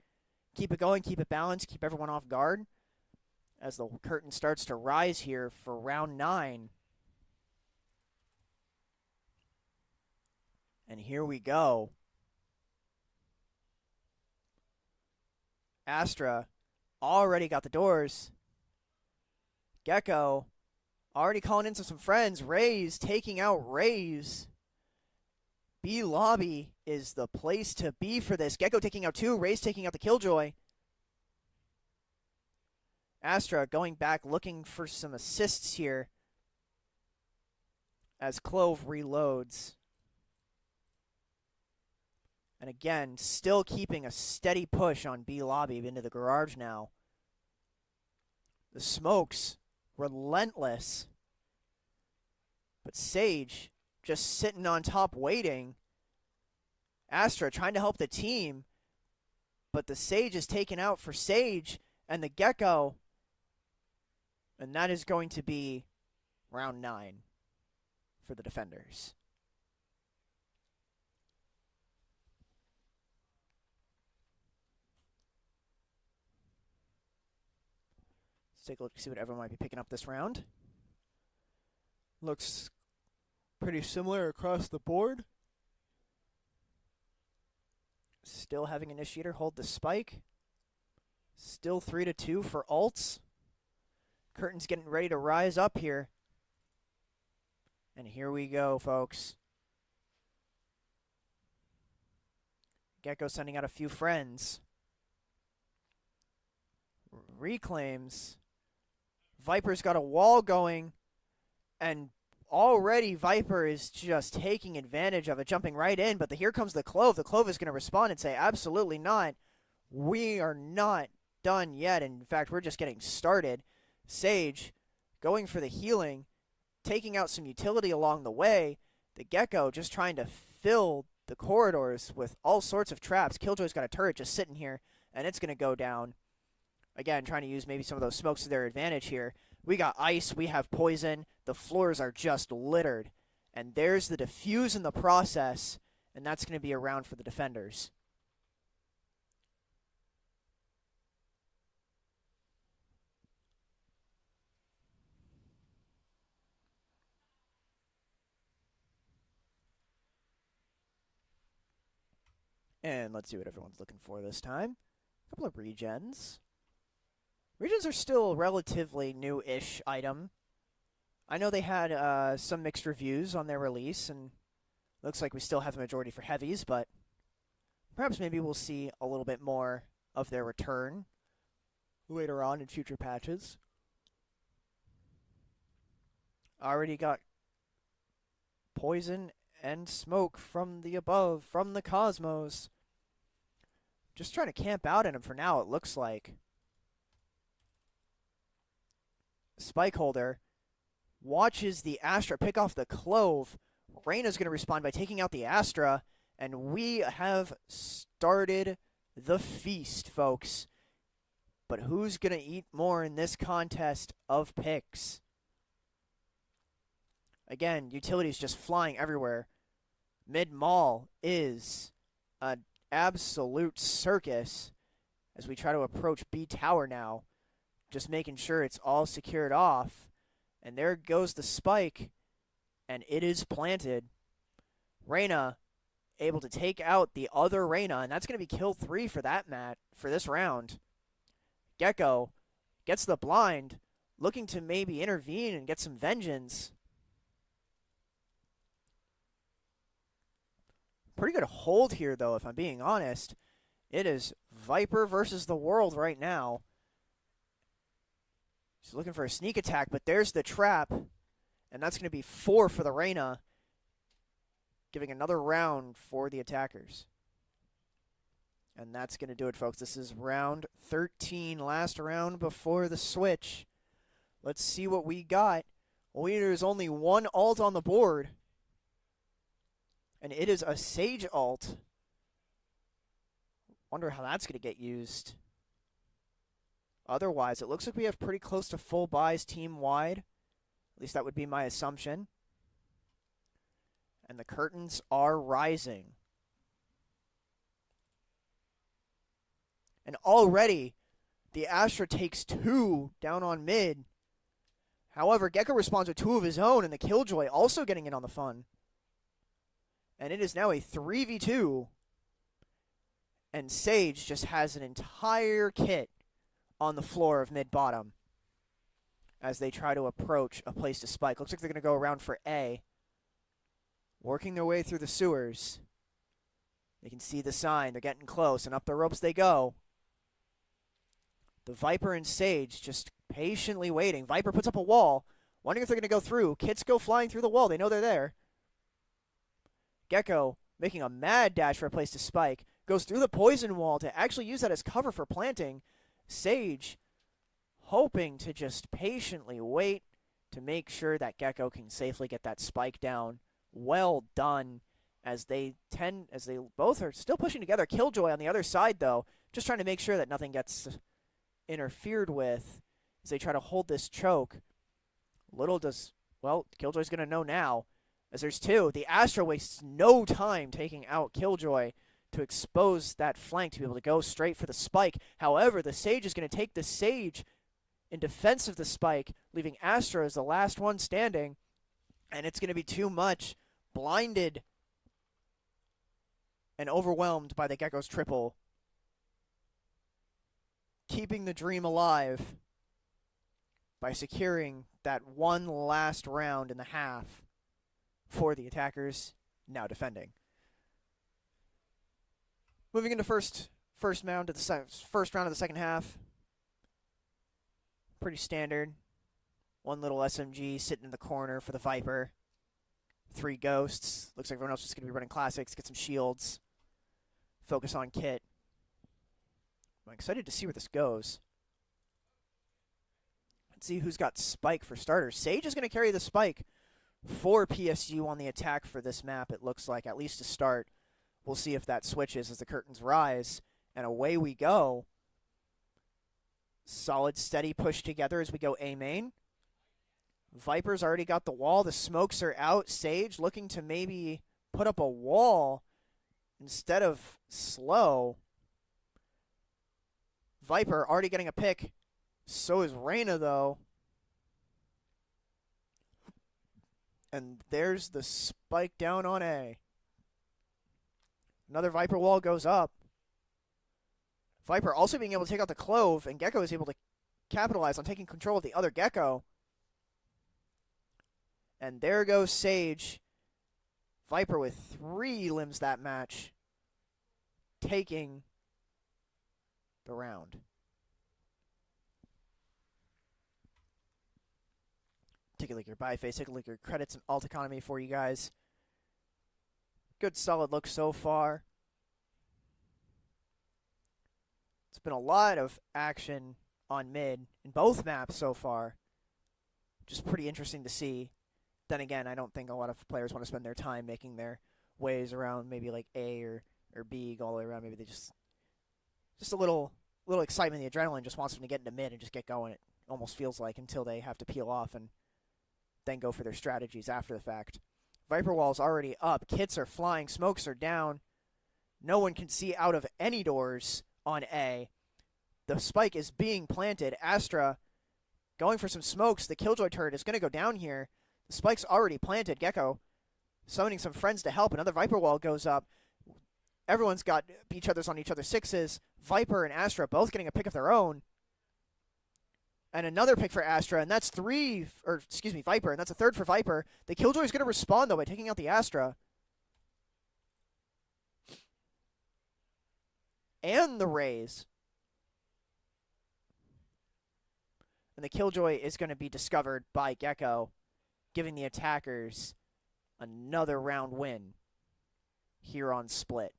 going, keep it balanced, keep everyone off guard as the curtain starts to rise here for round 9. And here we go. Astra already got the doors. Gecko already calling in some friends. Raze taking out Raze. B lobby is the place to be for this. Gecko taking out 2. Raze taking out the Killjoy. Astra going back looking for some assists here as Clove reloads. And again, still keeping a steady push on B lobby into the garage now. The smokes, relentless. But Sage just sitting on top waiting. Astra trying to help the team. But the Sage is taken out for Sage and the Gecko. And that is going to be round 9 for the defenders. Let's take a look to see what everyone might be picking up this round. Looks pretty similar across the board. Still having Initiator hold the spike. Still 3-2 for ults. Curtain's getting ready to rise up here. And here we go, folks. Gecko sending out a few friends. Reclaims. Viper's got a wall going. And already Viper is just taking advantage of it, jumping right in. But here comes the Clove. The Clove is going to respond and say, absolutely not. We are not done yet. In fact, we're just getting started. Sage going for the healing, taking out some utility along the way. The Gecko just trying to fill the corridors with all sorts of traps. Killjoy's got a turret just sitting here, and it's going to go down. Again, trying to use maybe some of those smokes to their advantage here. We got ice, we have poison. The floors are just littered. And there's the defuse in the process, and that's going to be a round for the defenders. And let's see what everyone's looking for this time. A couple of regens. Regens are still a relatively new-ish item. I know they had some mixed reviews on their release, and looks like we still have the majority for heavies, but perhaps maybe we'll see a little bit more of their return later on in future patches. Already got poison and smoke from the above, from the cosmos. Just trying to camp out in him for now, it looks like. Spike holder watches the Astra pick off the Clove. Reyna's going to respond by taking out the Astra, and we have started the feast, folks. But who's going to eat more in this contest of picks? Again, utilities just flying everywhere. Mid-mall is an absolute circus as we try to approach B Tower now. Just making sure it's all secured off. And there goes the spike, and it is planted. Reyna able to take out the other Reyna, and that's going to be kill 3 for that for this round. Gecko gets the blind, looking to maybe intervene and get some vengeance. Pretty good hold here, though, if I'm being honest. It is Viper versus the world right now. He's looking for a sneak attack, but there's the trap. And that's going to be 4 for the Reyna, giving another round for the attackers. And that's going to do it, folks. This is round 13, last round before the switch. Let's see what we got. Well, there's only one ult on the board. And it is a Sage ult. Wonder how that's going to get used. Otherwise, it looks like we have pretty close to full buys team-wide. At least that would be my assumption. And the curtains are rising. And already, the Astra takes 2 down on mid. However, Gecko responds with 2 of his own, and the Killjoy also getting in on the fun. And it is now a 3v2. And Sage just has an entire kit on the floor of mid-bottom as they try to approach a place to spike. Looks like they're going to go around for A. Working their way through the sewers. They can see the sign. They're getting close, and up the ropes they go. The Viper and Sage just patiently waiting. Viper puts up a wall, wondering if they're going to go through. Kits go flying through the wall. They know they're there. Gecko making a mad dash for a place to spike. Goes through the poison wall to actually use that as cover for planting. Sage hoping to just patiently wait to make sure that Gecko can safely get that spike down. Well done, as they both are still pushing together. Killjoy on the other side, though, just trying to make sure that nothing gets interfered with as they try to hold this choke. Killjoy's going to know now, as there's 2. The Astra wastes no time taking out Killjoy to expose that flank to be able to go straight for the spike. However, the Sage is going to take the Sage in defense of the spike, leaving Astra as the last one standing, and it's going to be too much. Blinded and overwhelmed by the Gecko's triple. Keeping the dream alive by securing that one last round in the half for the attackers, now defending. Moving into first round of the second half. Pretty standard. One little SMG sitting in the corner for the Viper. 3 ghosts. Looks like everyone else is going to be running classics. Get some shields. Focus on kit. I'm excited to see where this goes. Let's see who's got spike for starters. Sage is going to carry the spike for PSU on the attack for this map, it looks like, at least to start. We'll see if that switches as the curtains rise. And away we go. Solid, steady push together as we go A main. Viper's already got the wall. The smokes are out. Sage looking to maybe put up a wall instead of slow. Viper already getting a pick. So is Reyna, though. And there's the spike down on A. Another Viper wall goes up. Viper also being able to take out the Clove, and Gecko is able to capitalize on taking control of the other Gecko. And there goes Sage. Viper with 3 limbs that match, taking the round. Take a look at your buy face, take a look at your credits and alt economy for you guys. Good solid look so far. It's been a lot of action on mid in both maps so far. Just pretty interesting to see. Then again, I don't think a lot of players want to spend their time making their ways around maybe like A or B all the way around. Maybe they just a little excitement, the adrenaline just wants them to get into mid and just get going. It almost feels like until they have to peel off and then go for their strategies after the fact. Viper wall's already up. Kits are flying. Smokes are down. No one can see out of any doors on A. The spike is being planted. Astra going for some smokes. The Killjoy turret is going to go down here. The spike's already planted. Gecko summoning some friends to help. Another Viper wall goes up. Everyone's got each other's on each other's sixes. Viper and Astra both getting a pick of their own. And another pick for Astra, and that's Viper, and that's a third for Viper. The Killjoy is going to respond, though, by taking out the Astra. And the Raze. And the Killjoy is going to be discovered by Gecko, giving the attackers another round win here on Split.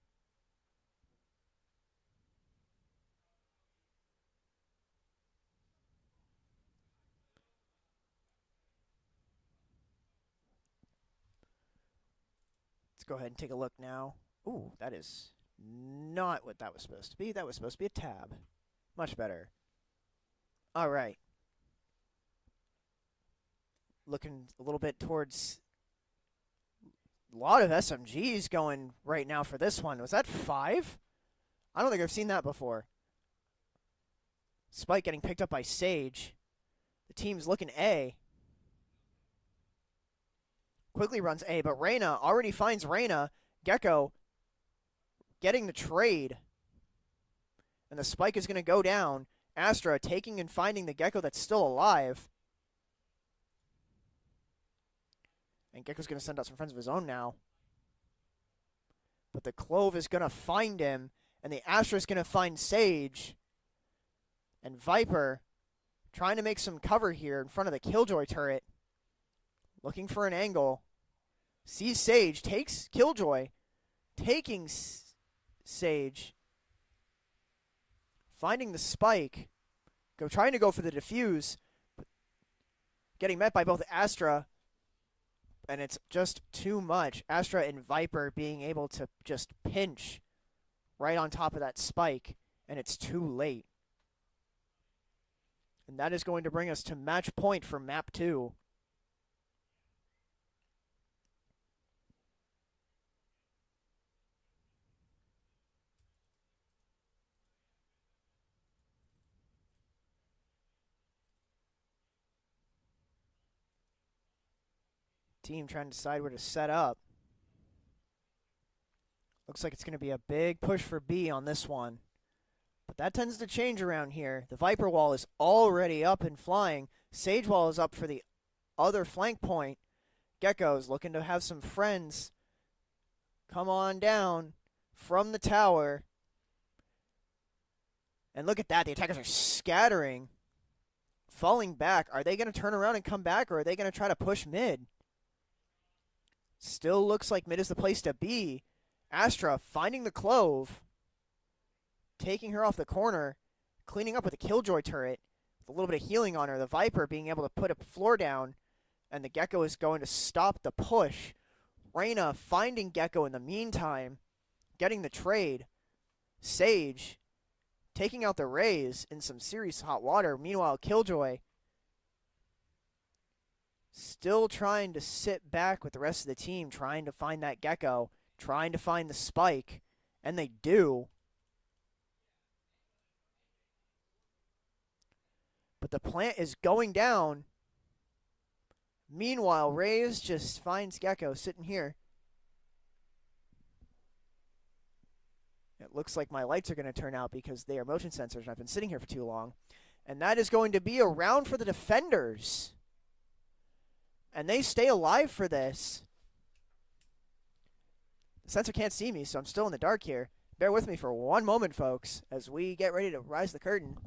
Let's go ahead and take a look now. Ooh, that is not what that was supposed to be. That was supposed to be a tab. Much better. All right. Looking a little bit towards a lot of SMGs going right now for this one. Was that 5? I don't think I've seen that before. Spike getting picked up by Sage. The team's looking A. Quickly runs A, but Reyna already finds Reyna. Gecko getting the trade. And the spike is going to go down. Astra taking and finding the Gecko that's still alive. And Gecko's going to send out some friends of his own now. But the Clove is going to find him. And the Astra is going to find Sage. And Viper trying to make some cover here in front of the Killjoy turret. Looking for an angle. Sees Sage. Takes Killjoy. Taking Sage. Finding the spike. Trying to go for the defuse. Getting met by both Astra. And it's just too much. Astra and Viper being able to just pinch right on top of that spike. And it's too late. And that is going to bring us to match point for map 2. Team trying to decide where to set up. Looks like it's going to be a big push for B on this one. But that tends to change around here. The Viper wall is already up and flying. Sage wall is up for the other flank point. Gecko's looking to have some friends come on down from the tower. And look at that. The attackers are scattering. Falling back. Are they going to turn around and come back, or are they going to try to push mid? Still looks like mid is the place to be. Astra finding the Clove. Taking her off the corner. Cleaning up with a Killjoy turret. With a little bit of healing on her. The Viper being able to put a floor down. And the Gecko is going to stop the push. Reyna finding Gecko in the meantime. Getting the trade. Sage taking out the Raze in some serious hot water. Meanwhile, Killjoy still trying to sit back with the rest of the team, trying to find that Gecko, trying to find the spike, and they do. But the plant is going down. Meanwhile, Raze just finds Gecko sitting here. It looks like my lights are going to turn out because they are motion sensors, and I've been sitting here for too long. And that is going to be a round for the defenders. And they stay alive for this. The sensor can't see me, so I'm still in the dark here. Bear with me for one moment, folks, as we get ready to rise the curtain.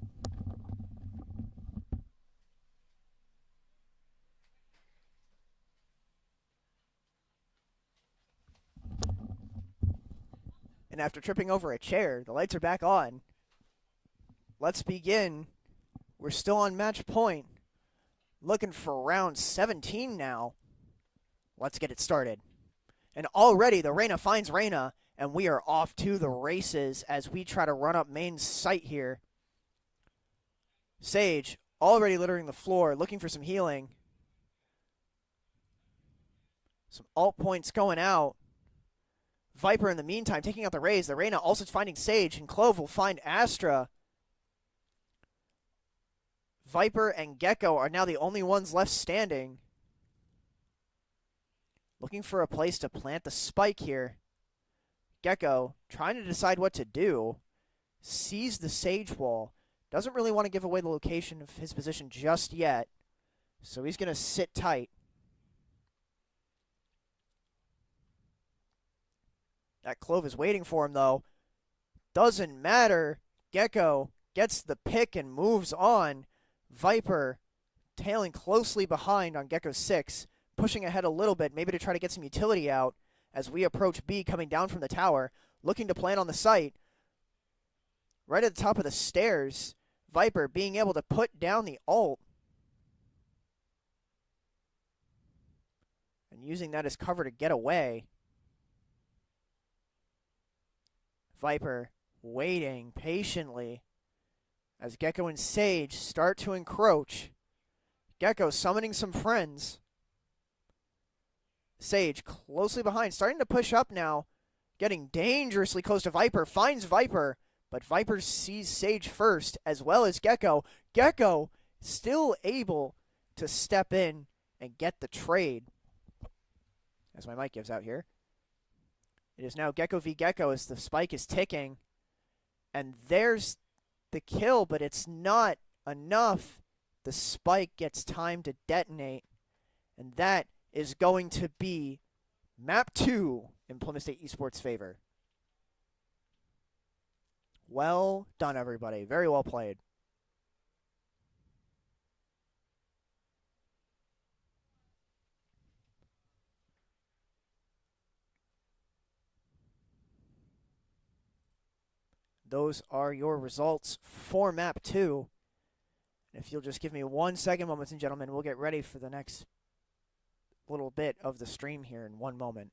And after tripping over a chair, the lights are back on. Let's begin. We're still on match point. Looking for round 17 now. Let's get it started. And already the Reyna finds Reyna, and we are off to the races as we try to run up main site here. Sage already littering the floor, looking for some healing. Some alt points going out. Viper in the meantime taking out the Raze. The Reyna also finding Sage, and Clove will find Astra. Viper and Gecko are now the only ones left standing. Looking for a place to plant the spike here. Gecko trying to decide what to do. Sees the Sage wall. Doesn't really want to give away the location of his position just yet. So he's going to sit tight. That Clove is waiting for him, though. Doesn't matter. Gecko gets the pick and moves on. Viper tailing closely behind on Gecko 6. Pushing ahead a little bit, maybe to try to get some utility out as we approach B coming down from the tower. Looking to plant on the site. Right at the top of the stairs. Viper being able to put down the ult. And using that as cover to get away. Viper waiting patiently as Gecko and Sage start to encroach. Gecko summoning some friends. Sage closely behind, starting to push up now. Getting dangerously close to Viper, finds Viper, but Viper sees Sage first as well as Gecko. Gecko still able to step in and get the trade. As my mic gives out here. It is now Gecko v Gecko as the spike is ticking. And there's the kill, but it's not enough. The spike gets time to detonate. And that is going to be map 2 in Plymouth State Esports' favor. Well done, everybody. Very well played. Those are your results for map 2. If you'll just give me 1 second, ladies and gentlemen, we'll get ready for the next little bit of the stream here in 1 moment.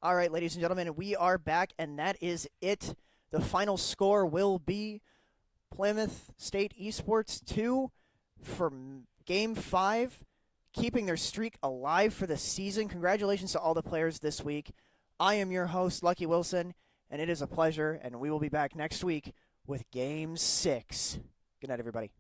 All right, ladies and gentlemen, we are back, and that is it. The final score will be Plymouth State Esports 2 for Game 5, keeping their streak alive for the season. Congratulations to all the players this week. I am your host, Lucky Wilson, and it is a pleasure, and we will be back next week with Game 6. Good night, everybody.